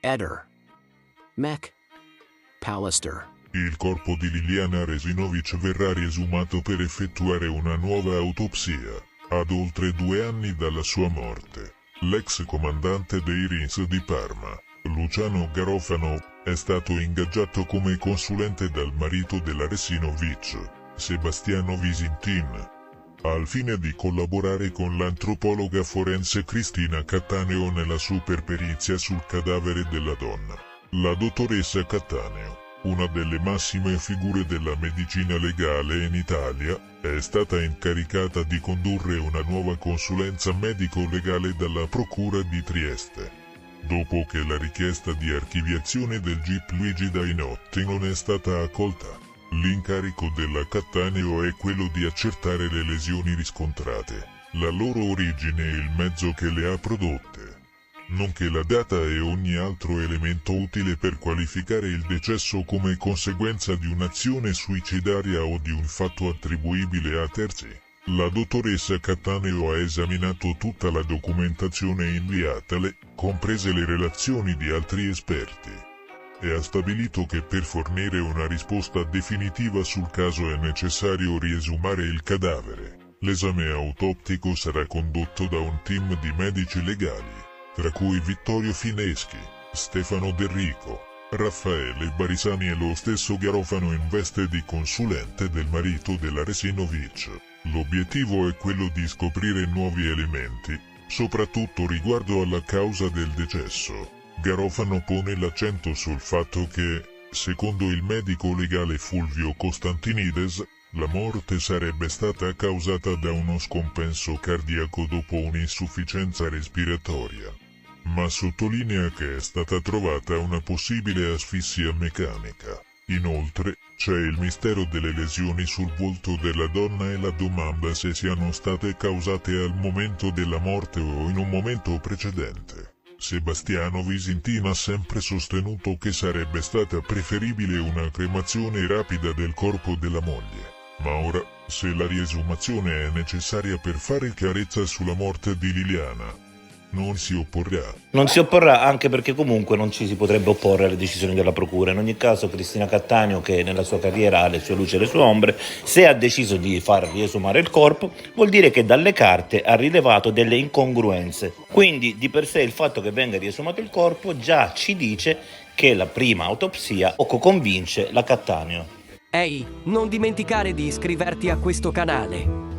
Eder. Mech. Pallister. Il corpo di Liliana Resinovic verrà riesumato per effettuare una nuova autopsia, ad oltre 2 anni dalla sua morte. L'ex comandante dei RINS di Parma, Luciano Garofano, è stato ingaggiato come consulente dal marito della Resinovic, Sebastiano Visintin, al fine di collaborare con l'antropologa forense Cristina Cattaneo nella superperizia sul cadavere della donna. La dottoressa Cattaneo, una delle massime figure della medicina legale in Italia, è stata incaricata di condurre una nuova consulenza medico-legale dalla Procura di Trieste, dopo che la richiesta di archiviazione del GIP Luigi Dainotti non è stata accolta. L'incarico della Cattaneo è quello di accertare le lesioni riscontrate, la loro origine e il mezzo che le ha prodotte, nonché la data e ogni altro elemento utile per qualificare il decesso come conseguenza di un'azione suicidaria o di un fatto attribuibile a terzi. La dottoressa Cattaneo ha esaminato tutta la documentazione inviatale, comprese le relazioni di altri esperti, e ha stabilito che per fornire una risposta definitiva sul caso è necessario riesumare il cadavere. L'esame autoptico sarà condotto da un team di medici legali, tra cui Vittorio Fineschi, Stefano Derrico, Raffaele Barisani e lo stesso Garofano in veste di consulente del marito della Resinovic. L'obiettivo è quello di scoprire nuovi elementi, soprattutto riguardo alla causa del decesso. Garofano pone l'accento sul fatto che, secondo il medico legale Fulvio Costantinides, la morte sarebbe stata causata da uno scompenso cardiaco dopo un'insufficienza respiratoria, ma sottolinea che è stata trovata una possibile asfissia meccanica. Inoltre, c'è il mistero delle lesioni sul volto della donna e la domanda se siano state causate al momento della morte o in un momento precedente. Sebastiano Visintin ha sempre sostenuto che sarebbe stata preferibile una cremazione rapida del corpo della moglie, ma ora, se la riesumazione è necessaria per fare chiarezza sulla morte di Liliana, non si opporrà. Non si opporrà anche perché comunque non ci si potrebbe opporre alle decisioni della Procura. In ogni caso Cristina Cattaneo, che nella sua carriera ha le sue luci e le sue ombre, se ha deciso di far riesumare il corpo, vuol dire che dalle carte ha rilevato delle incongruenze. Quindi di per sé il fatto che venga riesumato il corpo già ci dice che la prima autopsia poco convince la Cattaneo. Ehi, non dimenticare di iscriverti a questo canale.